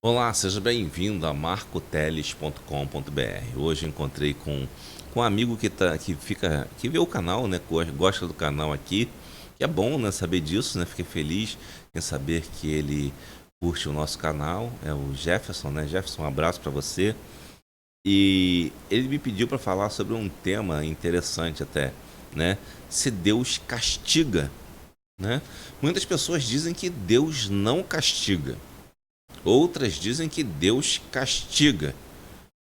Olá, seja bem-vindo a marcoteles.com.br. Hoje encontrei com um amigo que vê o canal, né? Gosta do canal aqui. Que é bom, né? Saber disso, né? Fiquei feliz em saber que ele curte o nosso canal. É o Jefferson, né? Jefferson, um abraço para você. E ele me pediu para falar sobre um tema interessante até, né? Se Deus castiga, né? Muitas pessoas dizem que Deus não castiga. Outras dizem que Deus castiga.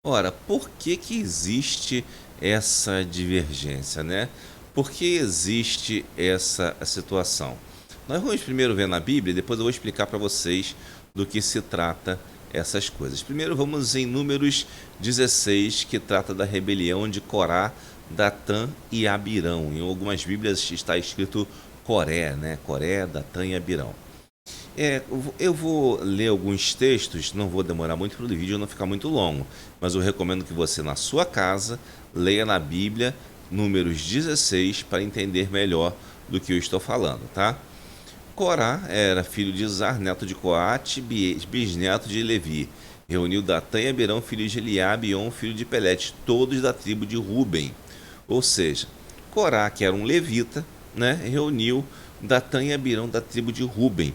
Ora, por que que existe essa divergência, né? Por que existe essa situação? Nós vamos primeiro ver na Bíblia, depois eu vou explicar para vocês do que se trata essas coisas. Primeiro vamos em Números 16, que trata da rebelião de Corá, Datã e Abirão. Em algumas Bíblias está escrito Coré, né? Coré, Datã e Abirão. Eu vou ler alguns textos, não vou demorar muito para o vídeo não ficar muito longo, mas eu recomendo que você, na sua casa, leia na Bíblia Números 16 para entender melhor do que eu estou falando, tá? Corá era filho de Izar, neto de Coate, bisneto de Levi. Reuniu Datã e Abirão, filho de Eliabe, e On, filho de Pelete, todos da tribo de Ruben. Ou seja, Corá, que era um levita, né, reuniu Datã e Abirão da tribo de Ruben.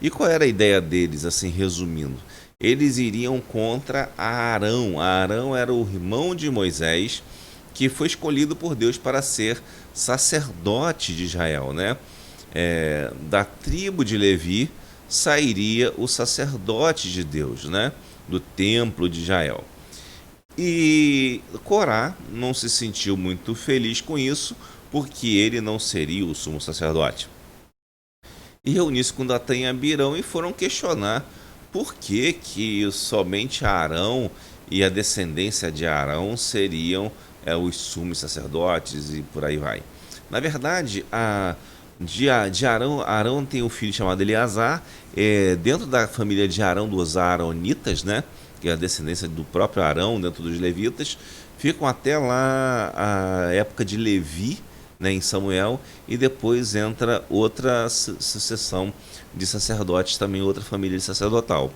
E qual era a ideia deles, assim, resumindo? Eles iriam contra Arão. Arão era o irmão de Moisés, que foi escolhido por Deus para ser sacerdote de Israel, né? Da tribo de Levi sairia o sacerdote de Deus, né? Do templo de Israel. E Corá não se sentiu muito feliz com isso, porque ele não seria o sumo sacerdote. E reuniu-se com Datã e Abirão e foram questionar por que que somente Arão e a descendência de Arão seriam os sumos sacerdotes e por aí vai. Na verdade, de Arão, Arão tem um filho chamado Eleazar, dentro da família de Arão, dos Aaronitas, né? Que é a descendência do próprio Arão, dentro dos levitas, ficam até lá a época de Levi, né, em Samuel, e depois entra outra sucessão de sacerdotes, também outra família sacerdotal.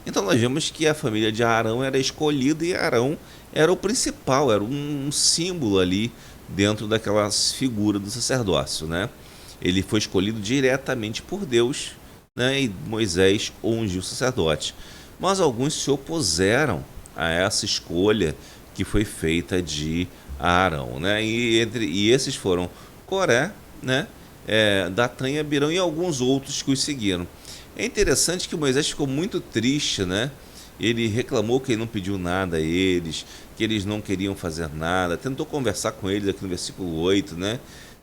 Então nós vemos que a família de Arão era escolhida e Arão era o principal, era um símbolo ali dentro daquela figura do sacerdócio, né? Ele foi escolhido diretamente por Deus, né, e Moisés ungiu o sacerdote. Mas alguns se opuseram a essa escolha que foi feita de Arão, né? E esses foram Coré, né? Datã e Abirão e alguns outros que os seguiram. É interessante que Moisés ficou muito triste, né? Ele reclamou que ele não pediu nada a eles, que eles não queriam fazer nada. Tentou conversar com eles aqui no versículo 8, né?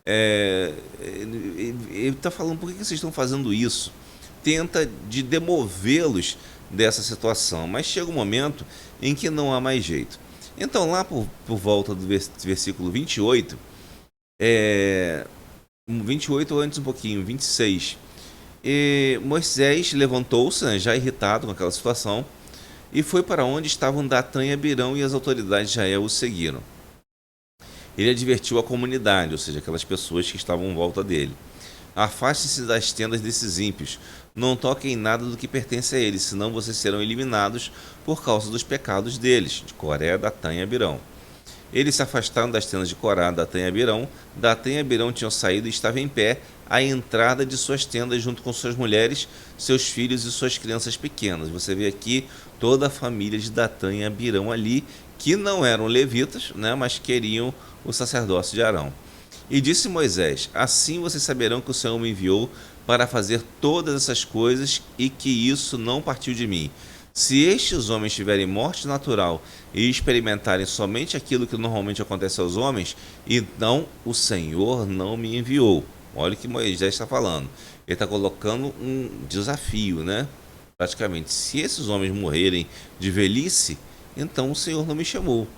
Ele está falando, por que vocês estão fazendo isso? Tenta de demovê-los dessa situação, mas chega um momento em que não há mais jeito. Então, lá por volta do versículo 28, 28 ou antes um pouquinho, 26, Moisés levantou-se, né, já irritado com aquela situação, e foi para onde estavam Datã e Abirão, e as autoridades de Israel o seguiram. Ele advertiu a comunidade, ou seja, aquelas pessoas que estavam em volta dele. Afaste-se das tendas desses ímpios. Não toquem em nada do que pertence a eles, senão vocês serão eliminados por causa dos pecados deles, de Coré, Datã e Abirão. Eles se afastaram das tendas de Corá, Datã e Abirão. Datã e Abirão tinham saído e estavam em pé à entrada de suas tendas junto com suas mulheres, seus filhos e suas crianças pequenas. Você vê aqui toda a família de Datã e Abirão ali, que não eram levitas, né, mas queriam o sacerdócio de Arão. E disse Moisés: assim vocês saberão que o Senhor me enviou para fazer todas essas coisas e que isso não partiu de mim. Se estes homens tiverem morte natural e experimentarem somente aquilo que normalmente acontece aos homens, então o Senhor não me enviou. Olha o que Moisés está falando. Ele está colocando um desafio, né? Praticamente, se esses homens morrerem de velhice, então o Senhor não me chamou.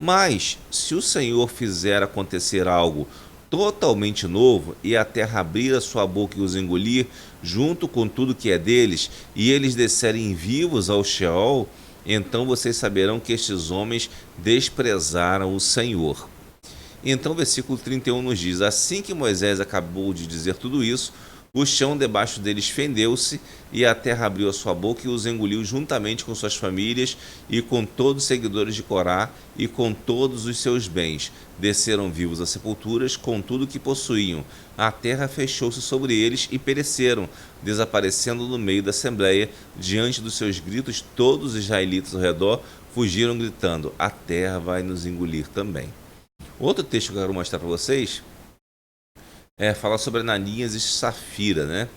Mas, se o Senhor fizer acontecer algo totalmente novo, e a terra abrir a sua boca e os engolir, junto com tudo que é deles, e eles descerem vivos ao Sheol, então vocês saberão que estes homens desprezaram o Senhor. Então o versículo 31 nos diz: assim que Moisés acabou de dizer tudo isso, O chão debaixo deles fendeu-se, e a terra abriu a sua boca e os engoliu juntamente com suas famílias e com todos os seguidores de Corá e com todos os seus bens. Desceram vivos às sepulturas com tudo o que possuíam. A terra fechou-se sobre eles e pereceram, desaparecendo no meio da assembleia. Diante dos seus gritos, todos os israelitas ao redor fugiram gritando: a terra vai nos engolir também. Outro texto que eu quero mostrar para vocês fala sobre Ananias e Safira, né?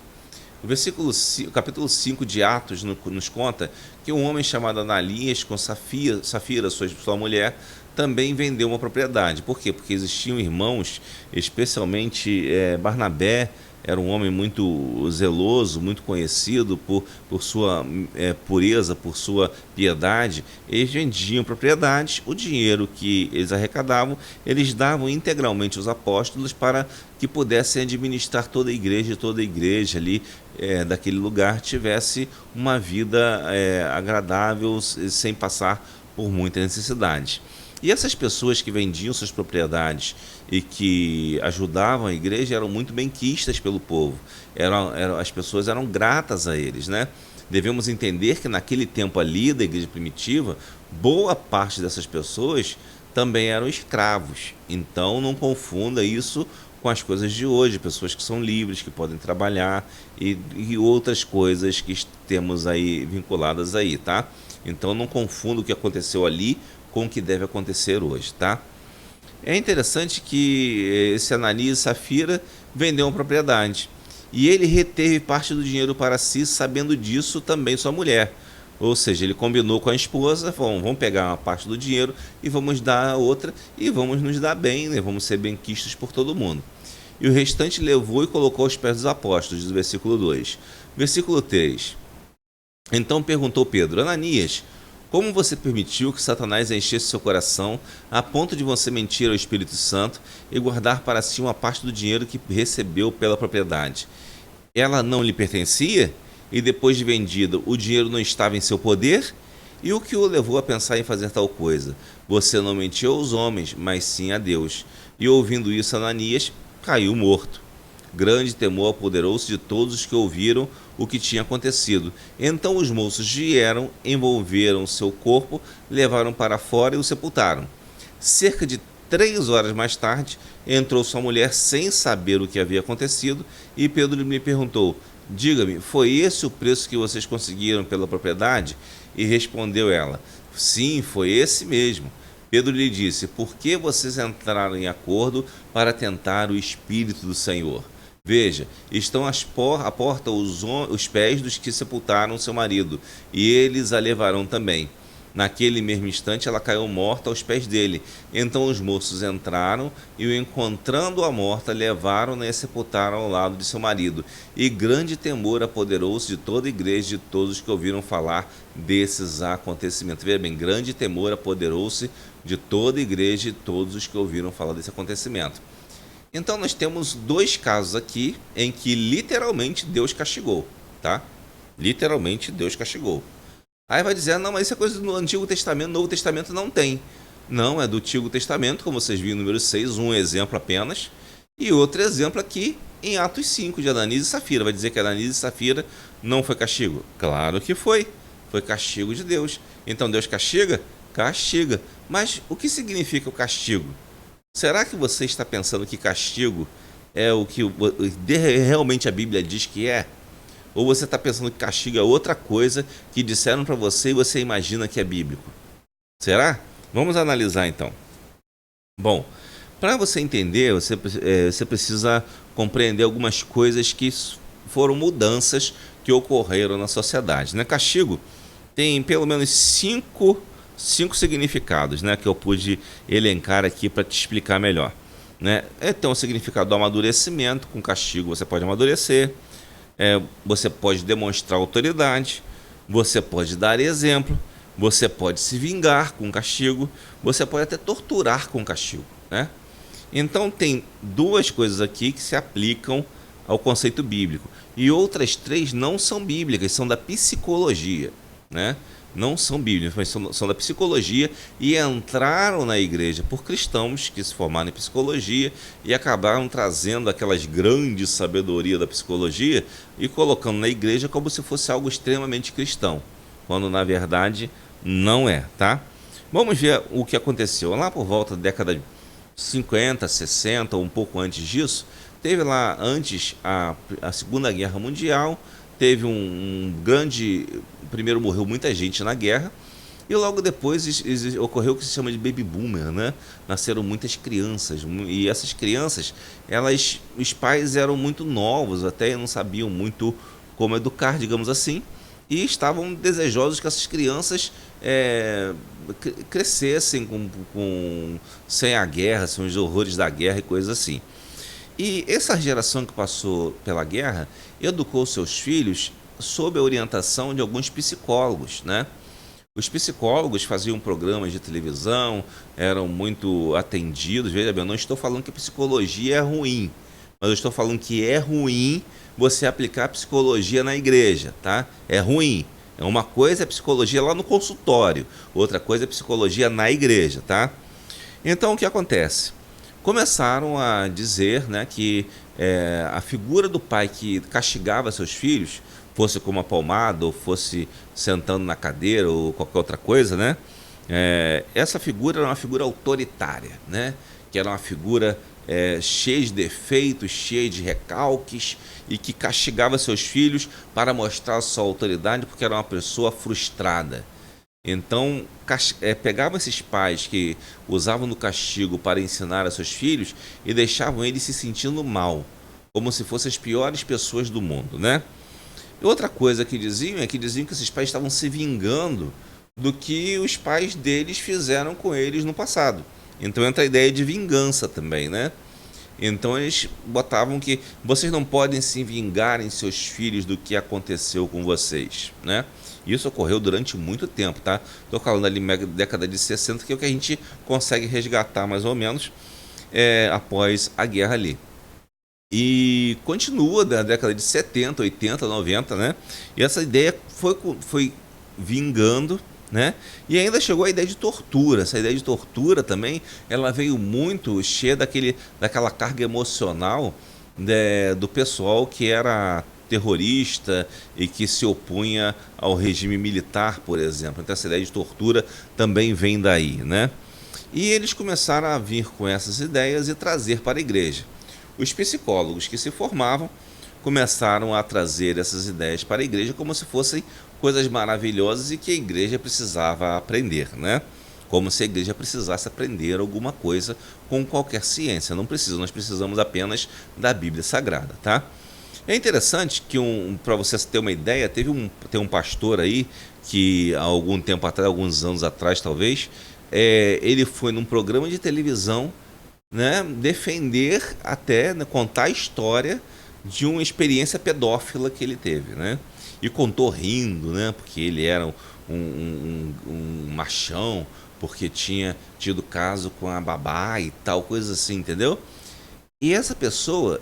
O capítulo 5 de Atos nos conta que um homem chamado Ananias, com Safira, sua mulher, também vendeu uma propriedade. Por quê? Porque existiam irmãos, especialmente Barnabé, era um homem muito zeloso, muito conhecido por sua pureza, por sua piedade. Eles vendiam propriedades, o dinheiro que eles arrecadavam, eles davam integralmente aos apóstolos para que pudessem administrar toda a igreja ali daquele lugar tivesse uma vida agradável, sem passar por muita necessidade. E essas pessoas que vendiam suas propriedades e que ajudavam a igreja eram muito benquistas pelo povo. As pessoas eram gratas a eles, né? Devemos entender que naquele tempo ali da igreja primitiva, boa parte dessas pessoas também eram escravos. Então não confunda isso com as coisas de hoje, pessoas que são livres, que podem trabalhar e outras coisas que temos aí vinculadas aí, tá? Então não confunda o que aconteceu ali com o que deve acontecer hoje, tá? É interessante que esse Ananias e Safira vendeu uma propriedade e ele reteve parte do dinheiro para si, sabendo disso também sua mulher. Ou seja, ele combinou com a esposa, vamos pegar uma parte do dinheiro e vamos dar a outra e vamos nos dar bem, né? Vamos ser benquistos por todo mundo. E o restante levou e colocou aos pés dos apóstolos, do versículo 2. Versículo 3. Então perguntou Pedro: Ananias, como você permitiu que Satanás enchesse seu coração a ponto de você mentir ao Espírito Santo e guardar para si uma parte do dinheiro que recebeu pela propriedade? Ela não lhe pertencia? E depois de vendida, o dinheiro não estava em seu poder? E o que o levou a pensar em fazer tal coisa? Você não mentiu aos homens, mas sim a Deus. E ouvindo isso, Ananias caiu morto. Grande temor apoderou-se de todos os que ouviram o que tinha acontecido. Então os moços vieram, envolveram seu corpo, levaram para fora e o sepultaram. Cerca de 3 horas mais tarde, entrou sua mulher sem saber o que havia acontecido, e Pedro lhe perguntou: diga-me, foi esse o preço que vocês conseguiram pela propriedade? E respondeu ela: sim, foi esse mesmo. Pedro lhe disse: por que vocês entraram em acordo para tentar o Espírito do Senhor? Veja, estão à porta os pés dos que sepultaram seu marido, e eles a levarão também. Naquele mesmo instante ela caiu morta aos pés dele. Então os moços entraram e, encontrando-a morta, levaram-na e a sepultaram ao lado de seu marido. E grande temor apoderou-se de toda a igreja e de todos os que ouviram falar desses acontecimentos. Veja bem, grande temor apoderou-se de toda a igreja e de todos os que ouviram falar desse acontecimento. Então nós temos 2 casos aqui em que literalmente Deus castigou, tá? Literalmente Deus castigou. Aí vai dizer: não, mas isso é coisa do Antigo Testamento, no Novo Testamento não tem. Não, é do Antigo Testamento, como vocês viram no número 6, um exemplo apenas. E outro exemplo aqui em Atos 5, de Ananias e Safira. Vai dizer que Ananias e Safira não foi castigo? Claro que foi. Foi castigo de Deus. Então Deus castiga? Castiga. Mas o que significa o castigo? Será que você está pensando que castigo é o que realmente a Bíblia diz que é? Ou você está pensando que castigo é outra coisa que disseram para você e você imagina que é bíblico? Será? Vamos analisar então. Bom, para você entender, você precisa compreender algumas coisas que foram mudanças que ocorreram na sociedade, né? Castigo tem pelo menos cinco significados, né, que eu pude elencar aqui para te explicar melhor, né? Tem o significado do amadurecimento. Com castigo você pode amadurecer, você pode demonstrar autoridade, você pode dar exemplo, você pode se vingar com castigo, você pode até torturar com castigo, né? Então tem 2 coisas aqui que se aplicam ao conceito bíblico, e outras 3 não são bíblicas, são da psicologia. né? Não são bíblicos, mas são da psicologia e entraram na igreja por cristãos que se formaram em psicologia e acabaram trazendo aquelas grandes sabedoria da psicologia e colocando na igreja como se fosse algo extremamente cristão, quando na verdade não é, tá? Vamos ver o que aconteceu. Lá por volta da década de 50, 60, ou um pouco antes disso, teve lá antes a Segunda Guerra Mundial, teve um grande... Primeiro morreu muita gente na guerra, e logo depois ocorreu o que se chama de baby boomer, né? Nasceram muitas crianças, e essas crianças, os pais eram muito novos, até não sabiam muito como educar, digamos assim, e estavam desejosos que essas crianças crescessem sem a guerra, sem os horrores da guerra e coisas assim. E essa geração que passou pela guerra educou seus filhos sob a orientação de alguns psicólogos, né? Os psicólogos faziam programas de televisão, eram muito atendidos. Veja bem, eu não estou falando que a psicologia é ruim, mas eu estou falando que é ruim você aplicar psicologia na igreja, tá? É ruim. Uma coisa é psicologia lá no consultório, outra coisa é psicologia na igreja, tá? Então o que acontece? Começaram a dizer, né, que a figura do pai que castigava seus filhos, fosse com uma palmada ou fosse sentando na cadeira ou qualquer outra coisa, né? Essa figura era uma figura autoritária, né? Que era uma figura cheia de defeitos, cheia de recalques e que castigava seus filhos para mostrar sua autoridade porque era uma pessoa frustrada. Então, pegava esses pais que usavam do castigo para ensinar a seus filhos e deixavam eles se sentindo mal, como se fossem as piores pessoas do mundo, né? E outra coisa que diziam que esses pais estavam se vingando do que os pais deles fizeram com eles no passado. Então entra a ideia de vingança também, né? Então eles botavam que vocês não podem se vingar em seus filhos do que aconteceu com vocês, né? Isso ocorreu durante muito tempo, tá? Estou falando ali na década de 60, que é o que a gente consegue resgatar mais ou menos após a guerra ali. E continua da década de 70, 80, 90, né? E essa ideia foi vingando, né? E ainda chegou a ideia de tortura. Essa ideia de tortura também, ela veio muito cheia daquela carga emocional do pessoal que era terrorista e que se opunha ao regime militar, por exemplo. Então essa ideia de tortura também vem daí, né? E eles começaram a vir com essas ideias e trazer para a igreja. Os psicólogos que se formavam começaram a trazer essas ideias para a igreja como se fossem coisas maravilhosas e que a igreja precisava aprender, né? Como se a igreja precisasse aprender alguma coisa com qualquer ciência. Não precisa, nós precisamos apenas da Bíblia Sagrada, tá? É interessante que, para você ter uma ideia, tem um pastor aí que há algum tempo atrás, alguns anos atrás talvez, ele foi num programa de televisão, né, defender até, né, contar a história de uma experiência pedófila que ele teve, né? E contou rindo, né? Porque ele era um machão, porque tinha tido caso com a babá e tal, coisa assim, entendeu? E essa pessoa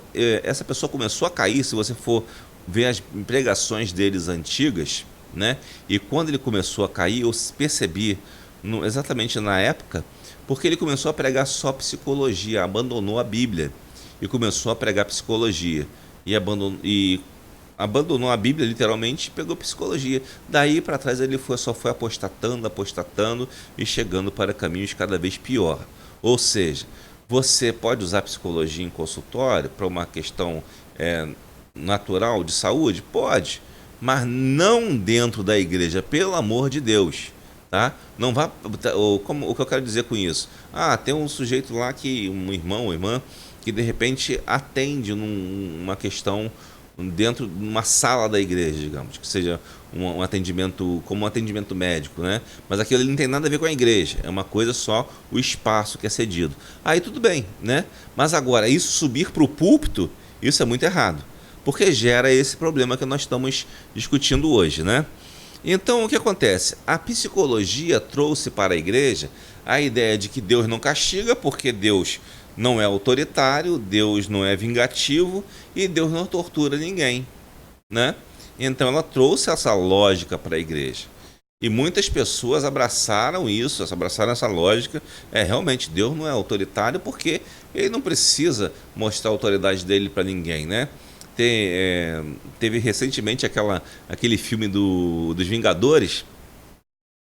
começou a cair, se você for ver as pregações deles antigas, né? E quando ele começou a cair, eu percebi, exatamente na época, porque ele começou a pregar só psicologia, abandonou a Bíblia e começou a pregar psicologia. E abandonou a Bíblia, literalmente, e pegou psicologia. Daí para trás ele só foi apostatando e chegando para caminhos cada vez pior. Ou seja, você pode usar psicologia em consultório para uma questão natural de saúde? Pode, mas não dentro da igreja, pelo amor de Deus. Tá? Não vá, o que eu quero dizer com isso? Tem um sujeito lá, um irmão ou irmã, que de repente atende uma questão dentro de uma sala da igreja, digamos, que seja um atendimento como um atendimento médico, né? Mas aquilo não tem nada a ver com a igreja, é uma coisa só o espaço que é cedido. Aí tudo bem, né? Mas agora, isso subir para o púlpito, isso é muito errado, porque gera esse problema que nós estamos discutindo hoje, né? Então, o que acontece? A psicologia trouxe para a igreja a ideia de que Deus não castiga, porque Deus não é autoritário, Deus não é vingativo e Deus não tortura ninguém, né? Então, ela trouxe essa lógica para a igreja. E muitas pessoas abraçaram isso, abraçaram essa lógica. Realmente, Deus não é autoritário porque ele não precisa mostrar a autoridade dele para ninguém, né? Teve recentemente aquele filme dos Vingadores.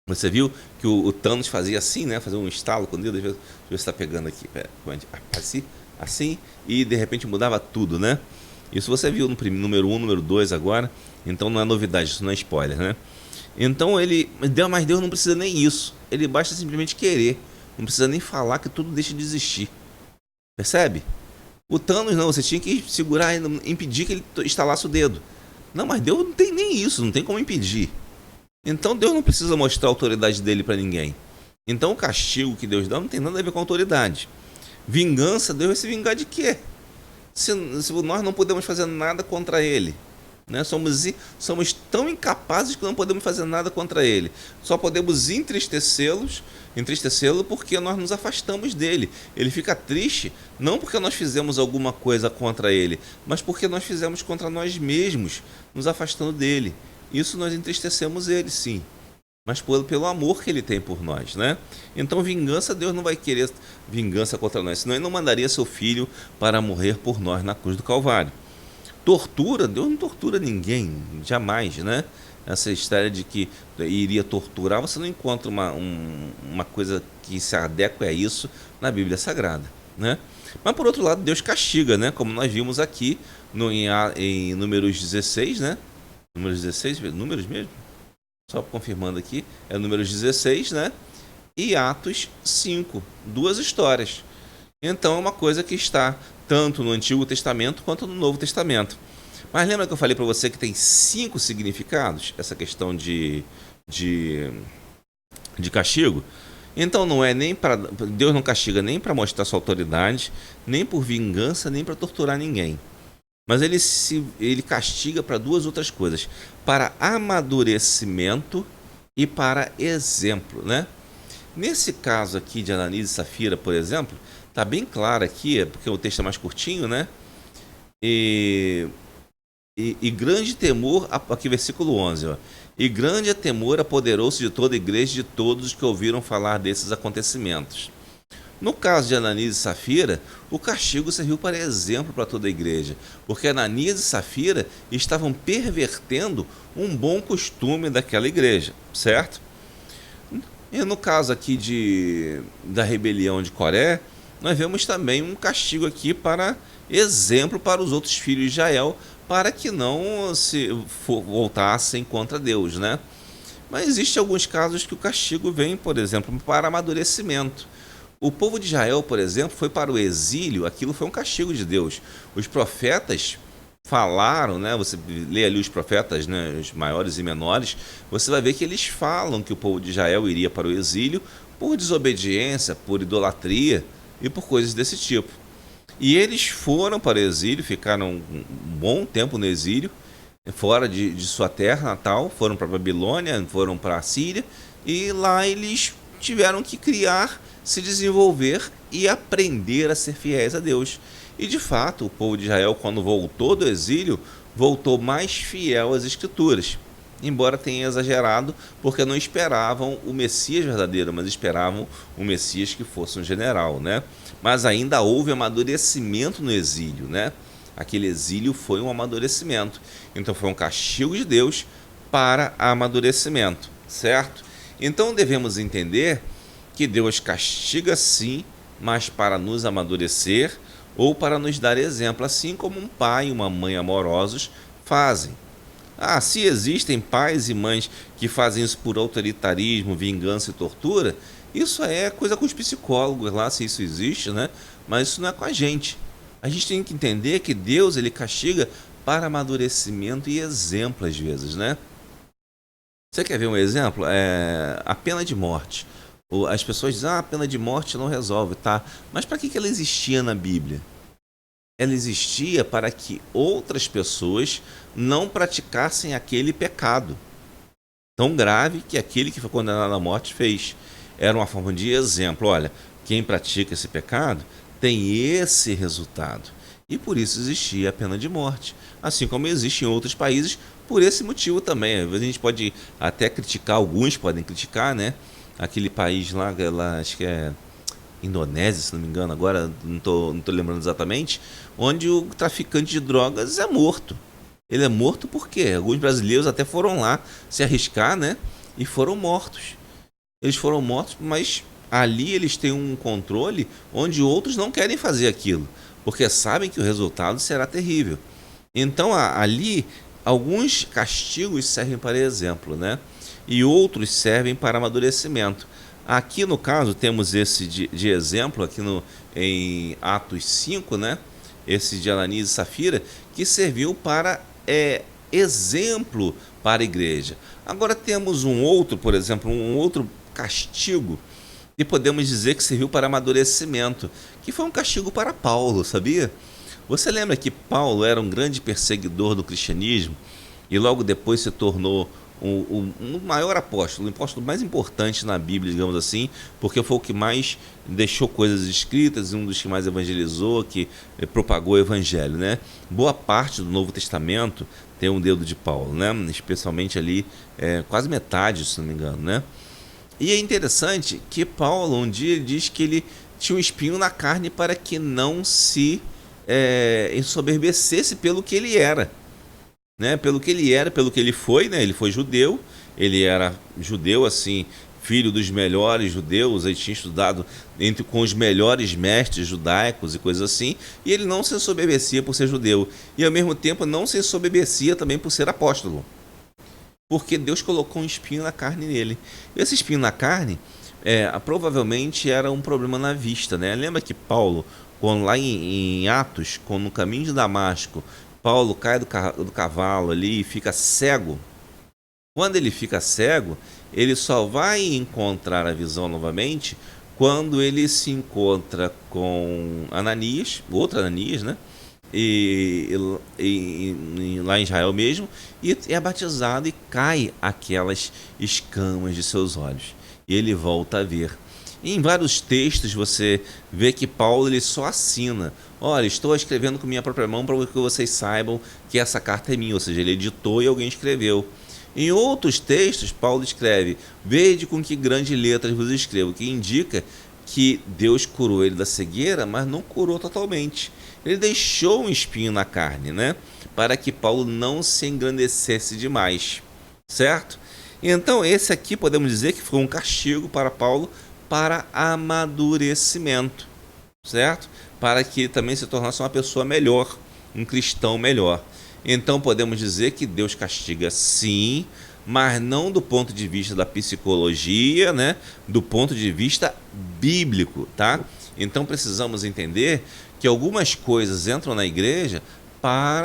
Você viu que o Thanos fazia assim, né? Fazia um estalo com o dedo. Deixa eu ver se está pegando aqui. Assim, assim, e de repente mudava tudo, né? Isso você viu no número 1, número 2 agora. Então não é novidade, isso não é spoiler, né? Então mas Deus não precisa nem isso. Ele basta simplesmente querer. Não precisa nem falar que tudo deixa de existir. Percebe? O Thanos não, você tinha que segurar e impedir que ele estalasse o dedo. Não, mas Deus não tem nem isso, não tem como impedir. Então Deus não precisa mostrar a autoridade dele para ninguém. Então o castigo que Deus dá não tem nada a ver com a autoridade. Vingança, Deus vai se vingar de quê? Se nós não podemos fazer nada contra ele, né? Somos tão incapazes que não podemos fazer nada contra ele. Só podemos entristecê-lo porque nós nos afastamos dele. Ele fica triste não porque nós fizemos alguma coisa contra ele, mas porque nós fizemos contra nós mesmos, nos afastando dele. Isso nós entristecemos ele, sim, mas pelo amor que ele tem por nós, né? Então vingança, Deus não vai querer vingança contra nós, senão ele não mandaria seu filho para morrer por nós na cruz do Calvário. Tortura, Deus não tortura ninguém, jamais, né? Essa história de que iria torturar, você não encontra uma coisa que se adequa a isso na Bíblia Sagrada, né? Mas por outro lado, Deus castiga, né? Como nós vimos aqui em Números 16, né? Números 16, números mesmo? Só confirmando aqui, é Números 16, né? E Atos 5, duas histórias. Então é uma coisa que está tanto no Antigo Testamento quanto no Novo Testamento. Mas lembra que eu falei para você que tem 5 significados, essa questão de castigo? Então não é nem para Deus não castiga nem para mostrar sua autoridade, nem por vingança, nem para torturar ninguém. Mas ele castiga para duas outras coisas: para amadurecimento e para exemplo, né? Nesse caso aqui de Ananias e Safira, por exemplo, tá bem claro aqui, porque o texto é mais curtinho, né? E grande temor, aqui versículo 11, ó. E grande temor apoderou-se de toda a igreja e de todos os que ouviram falar desses acontecimentos. No caso de Ananias e Safira, o castigo serviu para exemplo para toda a igreja, porque Ananias e Safira estavam pervertendo um bom costume daquela igreja, certo? E no caso aqui da rebelião de Coré, nós vemos também um castigo aqui para exemplo para os outros filhos de Israel, para que não se voltassem contra Deus, né? Mas existem alguns casos que o castigo vem, por exemplo, para amadurecimento. O povo de Israel, por exemplo, foi para o exílio, aquilo foi um castigo de Deus. Os profetas falaram, né? Você lê ali os profetas, né? Os maiores e menores, você vai ver que eles falam que o povo de Israel iria para o exílio por desobediência, por idolatria e por coisas desse tipo. E eles foram para o exílio, ficaram um bom tempo no exílio, fora de sua terra natal, foram para a Babilônia, foram para a Síria, e lá eles tiveram que criar, se desenvolver e aprender a ser fiéis a Deus. E de fato, o povo de Israel, quando voltou do exílio, voltou mais fiel às Escrituras, embora tenha exagerado, porque não esperavam o Messias verdadeiro, mas esperavam o Messias que fosse um general, né? Mas ainda houve amadurecimento no exílio, né? Aquele exílio foi um amadurecimento. Então foi um castigo de Deus para amadurecimento, certo? Então devemos entender que Deus castiga sim, mas para nos amadurecer ou para nos dar exemplo, assim como um pai e uma mãe amorosos fazem. Se existem pais e mães que fazem isso por autoritarismo, vingança e tortura, isso é coisa com os psicólogos lá, se isso existe, né? Mas isso não é com a gente. A gente tem que entender que Deus ele castiga para amadurecimento e exemplo às vezes, né? Você quer ver um exemplo? A pena de morte. As pessoas dizem, a pena de morte não resolve, tá? Mas para que ela existia na Bíblia? Ela existia para que outras pessoas não praticassem aquele pecado tão grave que aquele que foi condenado à morte fez. Era uma forma de exemplo. Olha, quem pratica esse pecado tem esse resultado. E por isso existia a pena de morte. Assim como existe em outros países por esse motivo também. Às vezes a gente pode até criticar, alguns podem criticar, né? Aquele país lá acho que é Indonésia, se não me engano, agora não tô lembrando exatamente, onde o traficante de drogas é morto. Ele é morto porque alguns brasileiros até foram lá se arriscar, né? E foram mortos. Eles foram mortos, mas ali eles têm um controle onde outros não querem fazer aquilo, porque sabem que o resultado será terrível. Então ali alguns castigos servem para exemplo, né? E outros servem para amadurecimento. Aqui no caso temos esse de exemplo aqui em Atos 5, né? Esse de Ananias e Safira, que serviu para exemplo para a igreja. Agora temos um outro, por exemplo, um outro castigo e podemos dizer que serviu para amadurecimento, que foi um castigo para Paulo, sabia? Você lembra que Paulo era um grande perseguidor do cristianismo e logo depois se tornou um maior apóstolo, o apóstolo mais importante na Bíblia, digamos assim, porque foi o que mais deixou coisas escritas, um dos que mais evangelizou, que propagou o evangelho, né? Boa parte do Novo Testamento tem um dedo de Paulo, né? Especialmente ali, quase metade, se não me engano, né? E é interessante que Paulo um dia diz que ele tinha um espinho na carne para que não se ensoberbecesse pelo que ele era, né? Pelo que ele era, pelo que ele foi, né? Ele foi judeu, ele era judeu assim, filho dos melhores judeus, ele tinha estudado com os melhores mestres judaicos e coisas assim, e ele não se ensoberbecia por ser judeu, e ao mesmo tempo não se ensoberbecia também por ser apóstolo, porque Deus colocou um espinho na carne nele. Esse espinho na carne provavelmente era um problema na vista, né? Lembra que Paulo, quando lá em Atos, quando no caminho de Damasco, Paulo cai do cavalo ali e fica cego. Quando ele fica cego, ele só vai encontrar a visão novamente quando ele se encontra com Ananias, outro Ananias, né? Lá em Israel mesmo, e é batizado e cai aquelas escamas de seus olhos. E ele volta a ver. E em vários textos você vê que Paulo ele só assina: olha, estou escrevendo com minha própria mão para que vocês saibam que essa carta é minha, ou seja, ele editou e alguém escreveu. Em outros textos, Paulo escreve: vede com que grandes letras vos escrevo, que indica que Deus curou ele da cegueira, mas não curou totalmente. Ele deixou um espinho na carne, né? Para que Paulo não se engrandecesse demais, certo? Então esse aqui podemos dizer que foi um castigo para Paulo para amadurecimento, certo? Para que ele também se tornasse uma pessoa melhor, um cristão melhor. Então podemos dizer que Deus castiga sim, mas não do ponto de vista da psicologia, né? Do ponto de vista bíblico, tá? Então precisamos entender que algumas coisas entram na igreja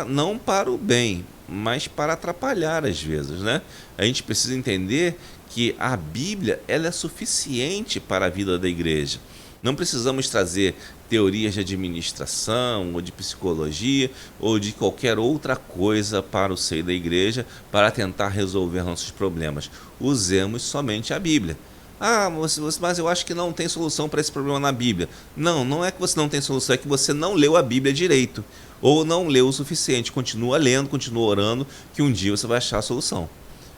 não para o bem, mas para atrapalhar às vezes, né? A gente precisa entender que a Bíblia ela é suficiente para a vida da igreja. Não precisamos trazer teorias de administração, ou de psicologia, ou de qualquer outra coisa para o seio da igreja para tentar resolver nossos problemas. Usemos somente a Bíblia. Ah, mas eu acho que não tem solução para esse problema na Bíblia. Não, não é que você não tem solução, é que você não leu a Bíblia direito. Ou não leu o suficiente. Continua lendo, continua orando, que um dia você vai achar a solução.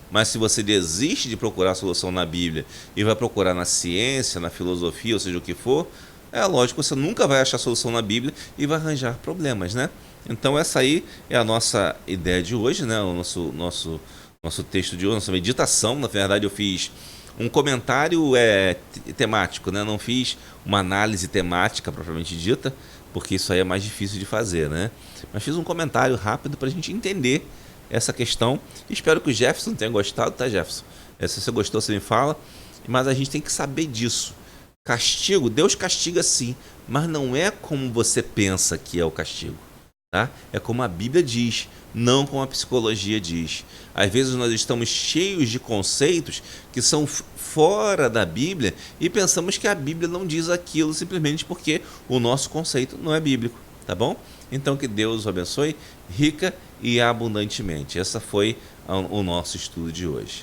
Mas se você desiste de procurar a solução na Bíblia e vai procurar na ciência, na filosofia, ou seja, o que for, é lógico que você nunca vai achar a solução na Bíblia e vai arranjar problemas, né? Então essa aí é a nossa ideia de hoje, né? O nosso texto de hoje, nossa meditação. Na verdade eu fiz um comentário temático, né? Não fiz uma análise temática propriamente dita, porque isso aí é mais difícil de fazer, né? Mas fiz um comentário rápido para a gente entender essa questão. Espero que o Jefferson tenha gostado, tá, Jefferson? Se você gostou, você me fala. Mas a gente tem que saber disso. Castigo, Deus castiga sim, mas não é como você pensa que é o castigo, tá? É como a Bíblia diz, não como a psicologia diz. Às vezes nós estamos cheios de conceitos que são fora da Bíblia e pensamos que a Bíblia não diz aquilo simplesmente porque o nosso conceito não é bíblico, tá bom? Então que Deus o abençoe rica e abundantemente. Essa foi o nosso estudo de hoje.